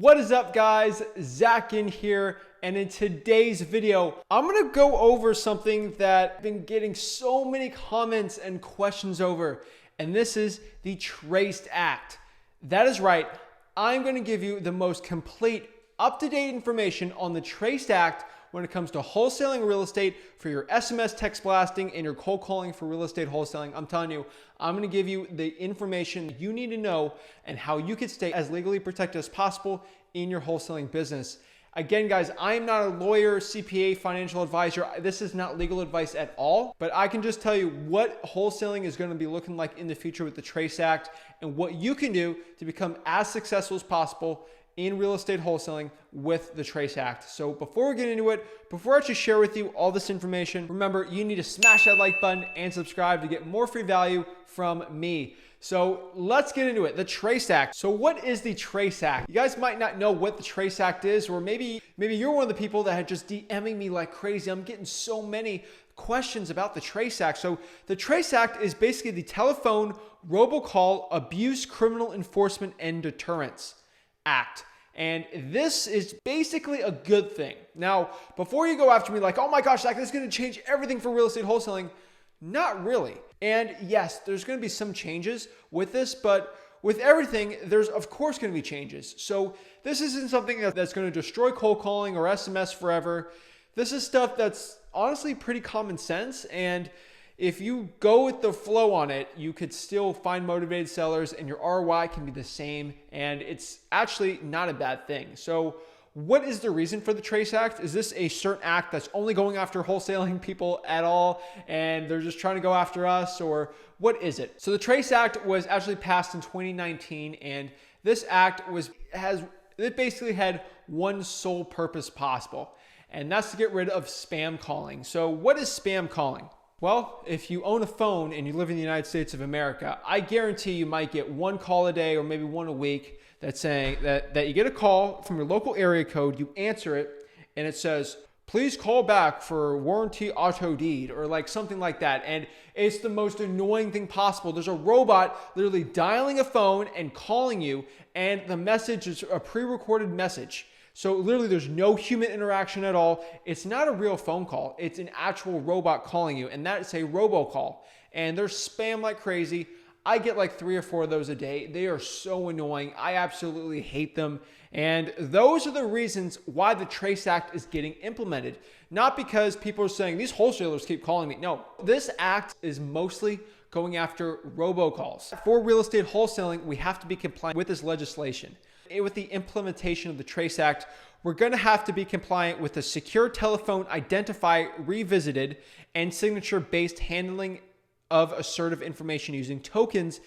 What is up, guys? Zach Ginn here, and in today's video, I'm gonna go over something that I've been getting so many comments and questions over, and this is the TRACED Act. That is right, I'm gonna give you the most complete, up-to-date information on the TRACED Act when it comes to wholesaling real estate for your SMS text blasting and your cold calling for real estate wholesaling. I'm telling you, I'm gonna give you the information you need to know and how you can stay as legally protected as possible in your wholesaling business. Again, guys, I am not a lawyer, CPA, financial advisor. This is not legal advice at all, but I can just tell you what wholesaling is gonna be looking like in the future with the TRACED Act and what you can do to become as successful as possible in real estate wholesaling with the TRACED Act. So before we get into it, before I actually share with you all this information, remember, you need to smash that like button and subscribe to get more free value from me. So let's get into it. The TRACED Act. So what is the TRACED Act? You guys might not know what the TRACED Act is, or maybe you're one of the people that had just DMing me like crazy. I'm getting so many questions about the TRACED Act. So the TRACED Act is basically the Telephone Robocall Abuse Criminal Enforcement and Deterrence Act. And this is basically a good thing. Now, before you go after me like, oh my gosh, Zach, this is going to change everything for real estate wholesaling, not really. And yes, there's going to be some changes with this, but with everything, there's of course going to be changes. So this isn't something that's going to destroy cold calling or SMS forever. This is stuff that's honestly pretty common sense. And if you go with the flow on it, you could still find motivated sellers and your ROI can be the same. And it's actually not a bad thing. So what is the reason for the TRACED Act? Is this a certain act that's only going after wholesaling people at all and they're just trying to go after us, or what is it? So the TRACED Act was actually passed in 2019, and this act it basically had one sole purpose possible, and that's to get rid of spam calling. So what is spam calling? Well, if you own a phone and you live in the United States of America, I guarantee you might get one call a day or maybe one a week that's saying that you get a call from your local area code, you answer it, and it says, please call back for warranty auto deed, or like something like that. And it's the most annoying thing possible. There's a robot literally dialing a phone and calling you, and the message is a pre-recorded message. So literally there's no human interaction at all. It's not a real phone call. It's an actual robot calling you, and that's a robocall. And they're spam like crazy. I get like 3 or 4 of those a day. They are so annoying. I absolutely hate them. And those are the reasons why the TRACED Act is getting implemented. Not because people are saying these wholesalers keep calling me. No, this act is mostly going after robocalls. For real estate wholesaling, we have to be compliant with this legislation. With the implementation of the TRACED Act, we're going to have to be compliant with the Secure Telephone Identify Revisited and signature-based handling of assertive information using tokens,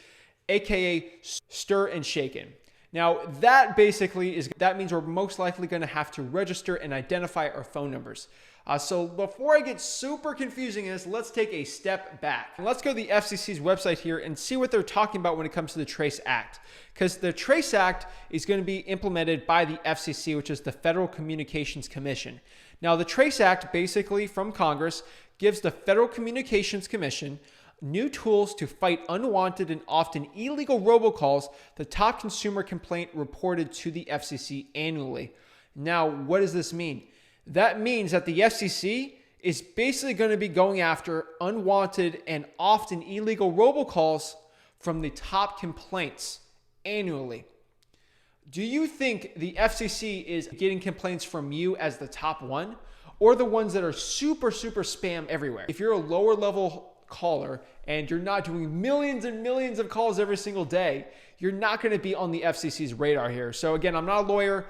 aka stir and shaken. Now, that means we're most likely going to have to register and identify our phone numbers. So before I get super confusing in this, let's take a step back. Let's go to the FCC's website here and see what they're talking about when it comes to the TRACED Act. Because the TRACED Act is going to be implemented by the FCC, which is the Federal Communications Commission. Now, the TRACED Act, basically from Congress, gives the Federal Communications Commission new tools to fight unwanted and often illegal robocalls, the top consumer complaint reported to the FCC annually. Now, what does this mean? That means that the FCC is basically going to be going after unwanted and often illegal robocalls from the top complaints annually. Do you think the FCC is getting complaints from you as the top one, or the ones that are super spam everywhere? If you're a lower level caller and you're not doing millions and millions of calls every single day, you're not going to be on the FCC's radar here. So again, I'm not a lawyer.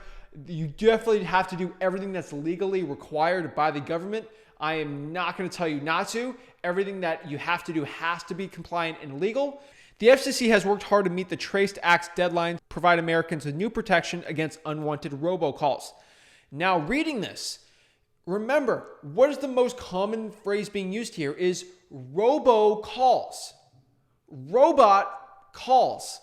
You definitely have to do everything that's legally required by the government. I am not going to tell you not to. Everything that you have to do has to be compliant and legal. The FCC has worked hard to meet the TRACED Act's deadline to provide Americans with new protection against unwanted robocalls. Now, reading this, remember, what is the most common phrase being used here is robocalls. Robot calls.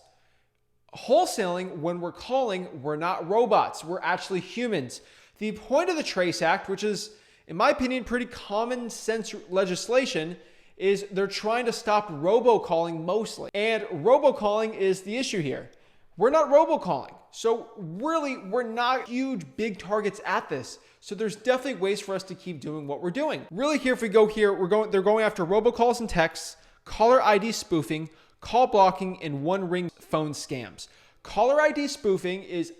Wholesaling, when we're calling, we're not robots. We're actually humans. The point of the TRACED Act, which is, in my opinion, pretty common sense legislation, is they're trying to stop robocalling mostly. And robocalling is the issue here. We're not robocalling. So really, we're not huge, big targets at this. So there's definitely ways for us to keep doing what we're doing. Really here, if we go here, they're going after robocalls and texts, caller ID spoofing, call blocking, and one-ring phone scams. Caller ID spoofing is,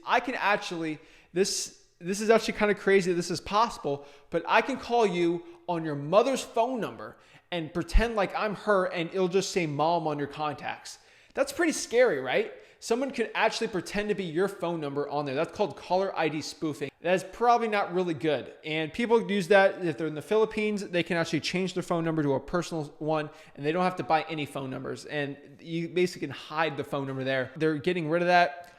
this is actually kind of crazy that this is possible, but I can call you on your mother's phone number and pretend like I'm her, and it'll just say mom on your contacts. That's pretty scary, right? Someone could actually pretend to be your phone number on there. That's called caller ID spoofing. That's probably not really good. And people use that if they're in the Philippines, they can actually change their phone number to a personal one, and they don't have to buy any phone numbers. And you basically can hide the phone number there. They're getting rid of that.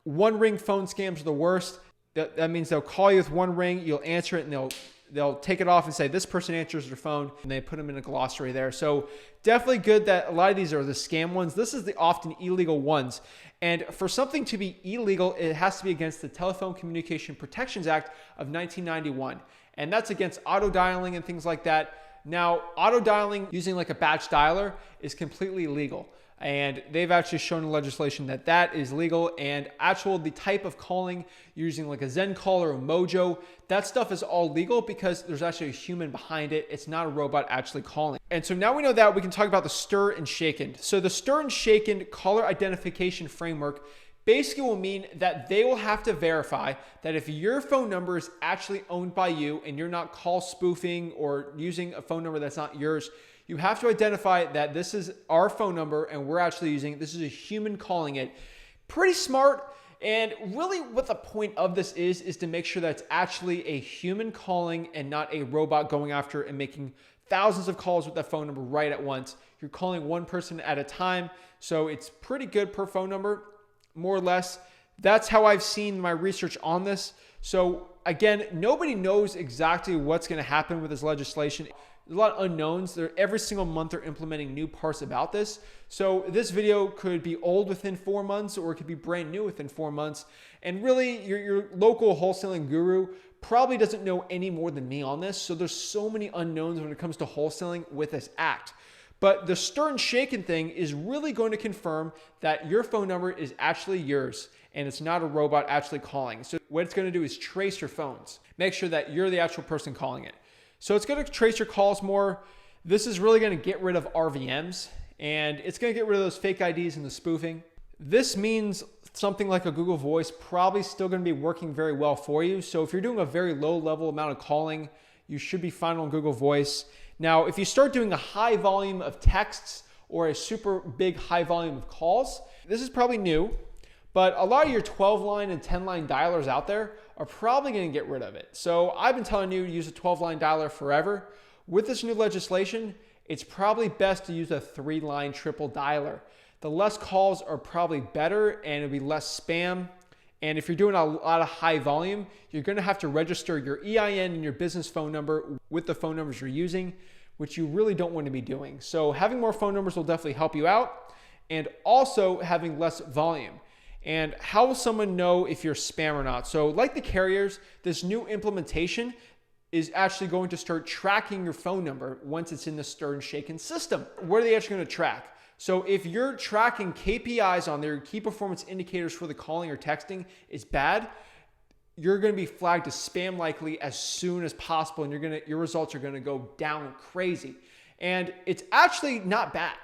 One-ring phone scams are the worst. That means they'll call you with one ring, you'll answer it, and they'll take it off and say, this person answers their phone, and they put them in a glossary there. So definitely good that a lot of these are the scam ones. This is the often illegal ones. And for something to be illegal, it has to be against the Telephone Communication Protections Act of 1991. And that's against auto dialing and things like that. Now, auto dialing using like a batch dialer is completely illegal. And they've actually shown in legislation that that is legal, and the type of calling using like a Zen call or a Mojo, that stuff is all legal because there's actually a human behind it. It's not a robot actually calling. And so now we know that, we can talk about the stir and shaken. So the stir and shaken caller identification framework basically will mean that they will have to verify that if your phone number is actually owned by you and you're not call spoofing or using a phone number that's not yours, you have to identify that this is our phone number and we're actually using it. This is a human calling it. Pretty smart. And really what the point of this is to make sure that it's actually a human calling and not a robot going after and making thousands of calls with that phone number right at once. You're calling one person at a time. So it's pretty good per phone number, more or less. That's how I've seen my research on this. So again, nobody knows exactly what's going to happen with this legislation. There's a lot of unknowns. Every single month they're implementing new parts about this. So this video could be old within 4 months, or it could be brand new within 4 months. And really, your local wholesaling guru probably doesn't know any more than me on this. So there's so many unknowns when it comes to wholesaling with this act. But the stir and shaken thing is really going to confirm that your phone number is actually yours and it's not a robot actually calling. So what it's going to do is trace your phones. Make sure that you're the actual person calling it. So it's going to trace your calls more. This is really going to get rid of RVMs, and it's going to get rid of those fake IDs and the spoofing. This means something like a Google Voice probably still going to be working very well for you. So if you're doing a very low level amount of calling, you should be fine on Google Voice. Now, if you start doing a high volume of texts or a super big high volume of calls, this is probably new, but a lot of your 12-line and 10-line dialers out there are probably going to get rid of it. So I've been telling you to use a 12-line dialer forever. With this new legislation, it's probably best to use a 3-line triple dialer. The less calls are probably better, and it'll be less spam. And if you're doing a lot of high volume, you're going to have to register your EIN and your business phone number with the phone numbers you're using, which you really don't want to be doing. So having more phone numbers will definitely help you out, and also having less volume. And how will someone know if you're spam or not? So like the carriers, this new implementation is actually going to start tracking your phone number once it's in the stir and shaken system. What are they actually going to track? So if you're tracking KPIs on their key performance indicators for the calling or texting is bad, you're going to be flagged as spam likely as soon as possible, and your results are going to go down crazy. And it's actually not bad.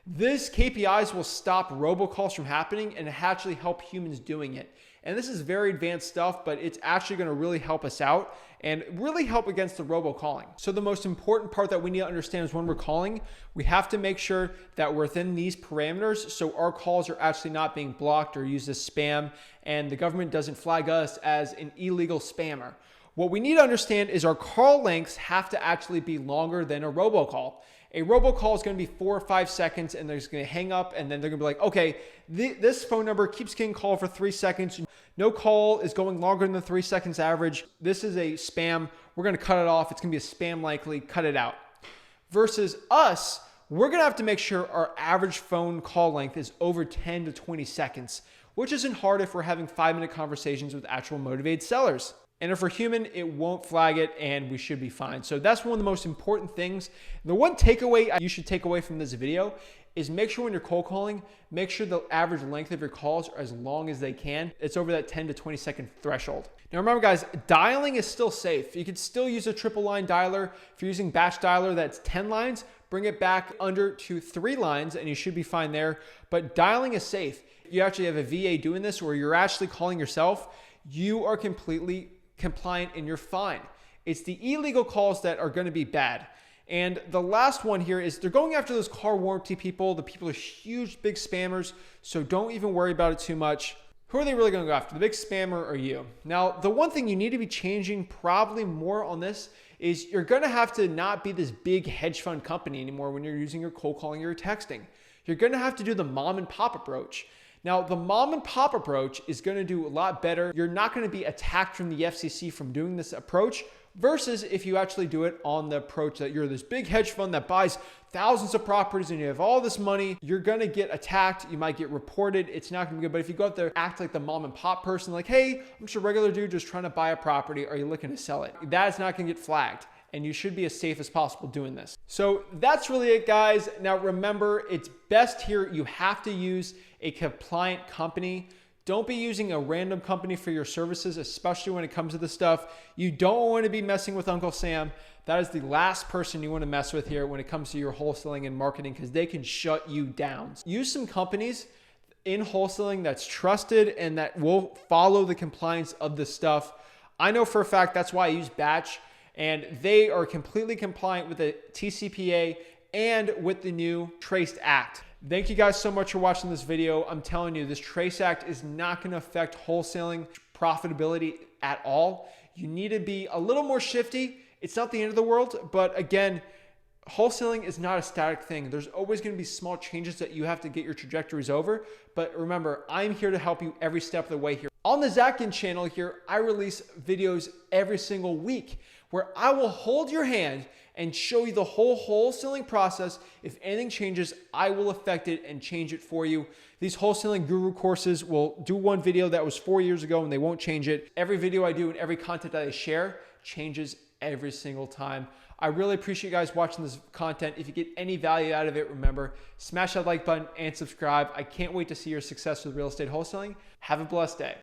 This KPIs will stop robocalls from happening and actually help humans doing it. And this is very advanced stuff, but it's actually going to really help us out and really help against the robocalling. So the most important part that we need to understand is when we're calling, we have to make sure that we're within these parameters so our calls are actually not being blocked or used as spam, and the government doesn't flag us as an illegal spammer. What we need to understand is our call lengths have to actually be longer than a robocall. A robocall is going to be 4 or 5 seconds, and they're just going to hang up, and then they're going to be like, okay, this phone number keeps getting called for 3 seconds. No call is going longer than the 3 seconds average. This is a spam. We're going to cut it off. It's going to be a spam likely. Cut it out. Versus us, we're going to have to make sure our average phone call length is over 10 to 20 seconds, which isn't hard if we're having 5-minute conversations with actual motivated sellers. And if we're human, it won't flag it, and we should be fine. So that's one of the most important things. The one takeaway you should take away from this video is make sure when you're cold calling, make sure the average length of your calls are as long as they can. It's over that 10 to 20 second threshold. Now remember guys, dialing is still safe. You can still use a triple line dialer. If you're using batch dialer that's 10 lines, bring it back under to 3 lines and you should be fine there. But dialing is safe. You actually have a VA doing this where you're actually calling yourself, you are completely compliant and you're fine. It's the illegal calls that are going to be bad. And the last one here is they're going after those car warranty people. The people are huge, big spammers. So don't even worry about it too much. Who are they really going to go after? The big spammer or you? Now, the one thing you need to be changing probably more on this is you're going to have to not be this big hedge fund company anymore when you're using your cold calling or your texting. You're going to have to do the mom and pop approach. Now, the mom and pop approach is going to do a lot better. You're not going to be attacked from the FCC from doing this approach versus if you actually do it on the approach that you're this big hedge fund that buys thousands of properties and you have all this money, you're going to get attacked. You might get reported. It's not going to be good. But if you go out there, act like the mom and pop person, like, hey, I'm just a regular dude just trying to buy a property. Are you looking to sell it? That's not going to get flagged. And you should be as safe as possible doing this. So that's really it, guys. Now remember, it's best here. You have to use a compliant company. Don't be using a random company for your services, especially when it comes to this stuff. You don't want to be messing with Uncle Sam. That is the last person you want to mess with here when it comes to your wholesaling and marketing because they can shut you down. Use some companies in wholesaling that's trusted and that will follow the compliance of this stuff. I know for a fact that's why I use Batch, and they are completely compliant with the TCPA and with the new TRACED Act. Thank you guys so much for watching this video. I'm telling you, this TRACE Act is not going to affect wholesaling profitability at all. You need to be a little more shifty. It's not the end of the world, but again, wholesaling is not a static thing. There's always going to be small changes that you have to get your trajectories over. But remember, I'm here to help you every step of the way here. On the Zach Ginn channel here, I release videos every single week where I will hold your hand and show you the whole wholesaling process. If anything changes, I will affect it and change it for you. These wholesaling guru courses will do one video that was 4 years ago and they won't change it. Every video I do and every content that I share changes every single time. I really appreciate you guys watching this content. If you get any value out of it, remember, smash that like button and subscribe. I can't wait to see your success with real estate wholesaling. Have a blessed day.